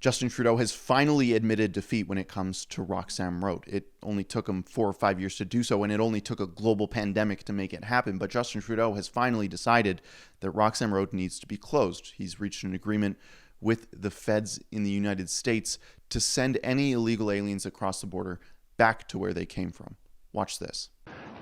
Justin Trudeau has finally admitted defeat when it comes to Roxham Road. It only took him 4 or 5 years to do so, and it only took a global pandemic to make it happen. But Justin Trudeau has finally decided that Roxham Road needs to be closed. He's reached an agreement with the feds in the United States to send any illegal aliens across the border back to where they came from. Watch this.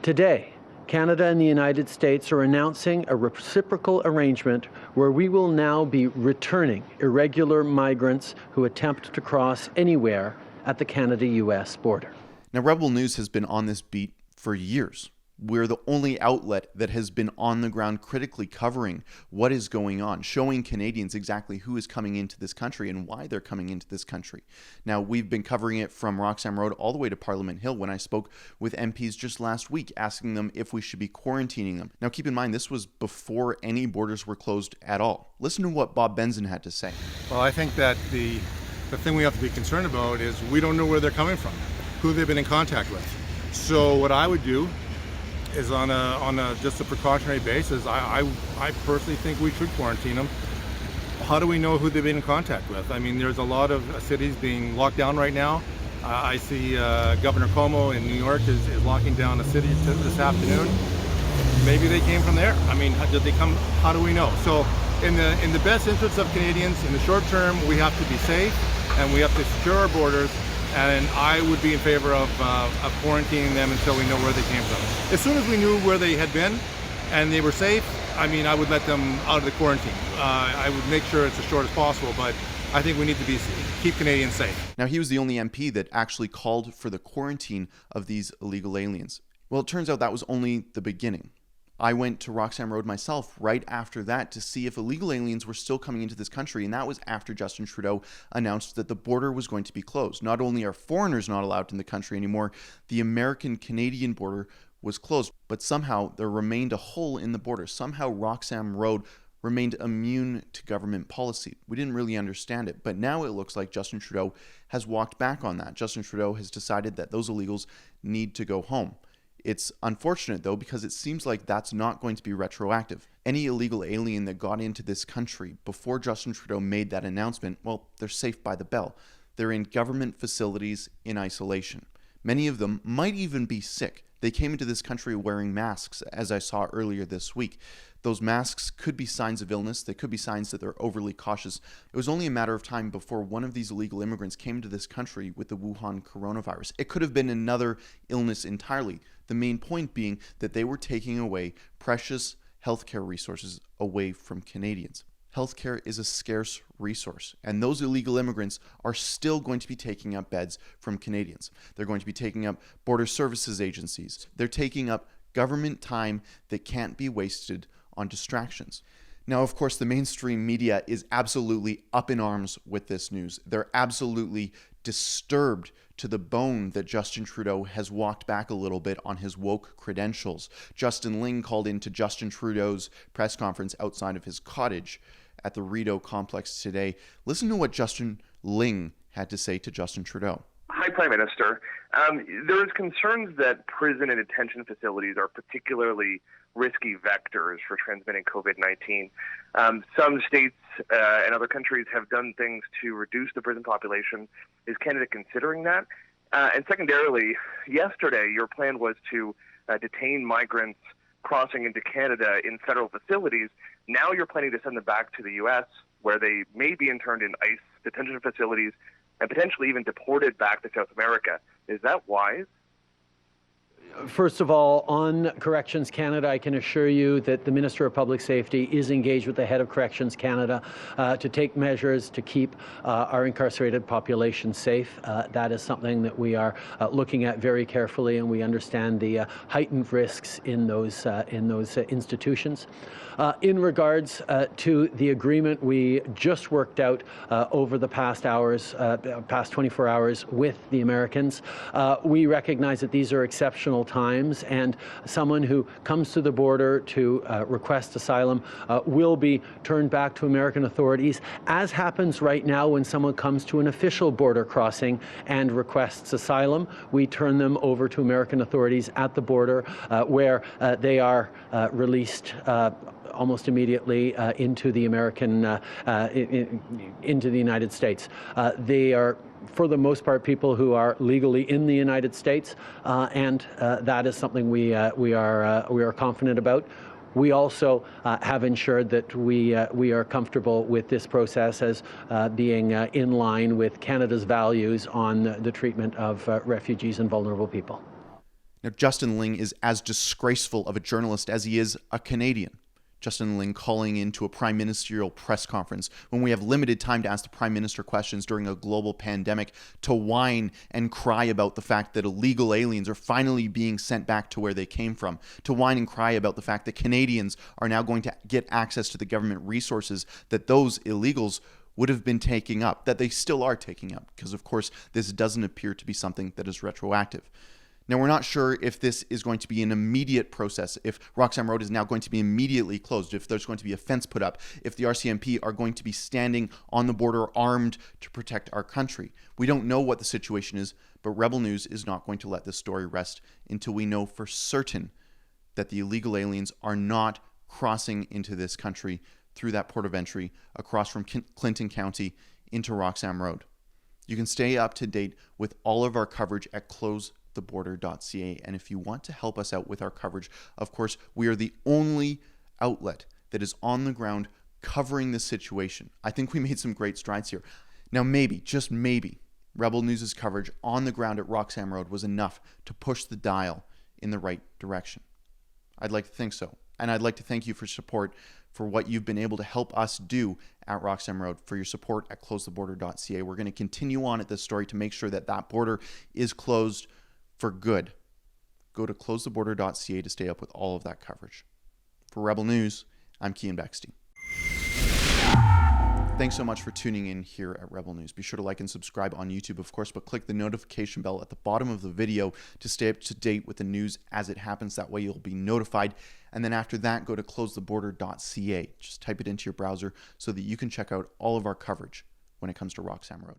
Today, Canada and the United States are announcing a reciprocal arrangement where we will now be returning irregular migrants who attempt to cross anywhere at the Canada-US border. Now, Rebel News has been on this beat for years. We're the only outlet that has been on the ground critically covering what is going on, showing Canadians exactly who is coming into this country and why they're coming into this country. Now, we've been covering it from Roxham Road all the way to Parliament Hill when I spoke with MPs just last week, asking them if we should be quarantining them. Now, keep in mind, this was before any borders were closed at all. Listen to what Bob Benson had to say. Well, I think that the thing we have to be concerned about is we don't know where they're coming from, who they've been in contact with. So what I would do is on just a precautionary basis, I personally think we should quarantine them. How do we know who they've been in contact with? I mean, there's a lot of cities being locked down right now. I see Governor Cuomo in New York is locking down a city this afternoon. Maybe they came from there. I mean, did they come? How do we know? So in the best interests of Canadians, in the short term, we have to be safe and we have to secure our borders. And I would be in favor of quarantining them until we know where they came from. As soon as we knew where they had been and they were safe, I mean, I would let them out of the quarantine. I would make sure it's as short as possible, but I think we need to keep Canadians safe. Now, he was the only MP that actually called for the quarantine of these illegal aliens. Well, it turns out that was only the beginning. I went to Roxham Road myself right after that to see if illegal aliens were still coming into this country, and that was after Justin Trudeau announced that the border was going to be closed. Not only are foreigners not allowed in the country anymore, the American-Canadian border was closed, but somehow there remained a hole in the border. Somehow Roxham Road remained immune to government policy. We didn't really understand it, but now it looks like Justin Trudeau has walked back on that. Justin Trudeau has decided that those illegals need to go home. It's unfortunate, though, because it seems like that's not going to be retroactive. Any illegal alien that got into this country before Justin Trudeau made that announcement, well, they're safe by the bell. They're in government facilities in isolation. Many of them might even be sick. They came into this country wearing masks, as I saw earlier this week. Those masks could be signs of illness. They could be signs that they're overly cautious. It was only a matter of time before one of these illegal immigrants came to this country with the Wuhan coronavirus. It could have been another illness entirely. The main point being that they were taking away precious healthcare resources away from Canadians. Healthcare is a scarce resource, and those illegal immigrants are still going to be taking up beds from Canadians. They're going to be taking up border services agencies. They're taking up government time that can't be wasted on distractions. Now, of course, the mainstream media is absolutely up in arms with this news. They're absolutely disturbed to the bone that Justin Trudeau has walked back a little bit on his woke credentials. Justin Ling called into Justin Trudeau's press conference outside of his cottage at the Rideau complex today. Listen to what Justin Ling had to say to Justin Trudeau. Hi, Prime Minister. There is concerns that prison and detention facilities are particularly risky vectors for transmitting COVID-19. Some states and other countries have done things to reduce the prison population. Is Canada considering that? And secondarily, yesterday your plan was to detain migrants crossing into Canada in federal facilities. Now you're planning to send them back to the U.S., where they may be interned in ICE detention facilities and potentially even deported back to South America. Is that wise? First of all, on Corrections Canada, I can assure you that the Minister of Public Safety is engaged with the head of Corrections Canada to take measures to keep our incarcerated population safe. That is something that we are looking at very carefully, and we understand the heightened risks in those institutions. In regards to the agreement we just worked out over the past 24 hours with the Americans, we recognize that these are exceptional exceptional times, and someone who comes to the border to request asylum will be turned back to American authorities, as happens right now when someone comes to an official border crossing and requests asylum. We turn them over to American authorities at the border, where they are released almost immediately into the into the United States. They are, for the most part, people who are legally in the United States, and that is something we are confident about. We also have ensured that we are comfortable with this process as being in line with Canada's values on the treatment of refugees and vulnerable people. Now, Justin Ling is as disgraceful of a journalist as he is a Canadian. Justin Ling calling into a prime ministerial press conference when we have limited time to ask the prime minister questions during a global pandemic, to whine and cry about the fact that illegal aliens are finally being sent back to where they came from, to whine and cry about the fact that Canadians are now going to get access to the government resources that those illegals would have been taking up, that they still are taking up, because of course this doesn't appear to be something that is retroactive. Now, we're not sure if this is going to be an immediate process, if Roxham Road is now going to be immediately closed, if there's going to be a fence put up, if the RCMP are going to be standing on the border armed to protect our country. We don't know what the situation is, but Rebel News is not going to let this story rest until we know for certain that the illegal aliens are not crossing into this country through that port of entry across from Clinton County into Roxham Road. You can stay up to date with all of our coverage at closetheborder.ca. And if you want to help us out with our coverage, of course, we are the only outlet that is on the ground covering this situation. I think we made some great strides here. Now, maybe, just maybe, Rebel News' coverage on the ground at Roxham Road was enough to push the dial in the right direction. I'd like to think so. And I'd like to thank you for support, for what you've been able to help us do at Roxham Road, for your support at closetheborder.ca. We're going to continue on at this story to make sure that that border is closed for good. Go to closetheborder.ca to stay up with all of that coverage. For Rebel News, I'm Bexte. Thanks so much for tuning in here at Rebel News. Be sure to like and subscribe on YouTube, of course, but click the notification bell at the bottom of the video to stay up to date with the news as it happens. That way you'll be notified. And then after that, go to closetheborder.ca. Just type it into your browser so that you can check out all of our coverage when it comes to Roxham Road.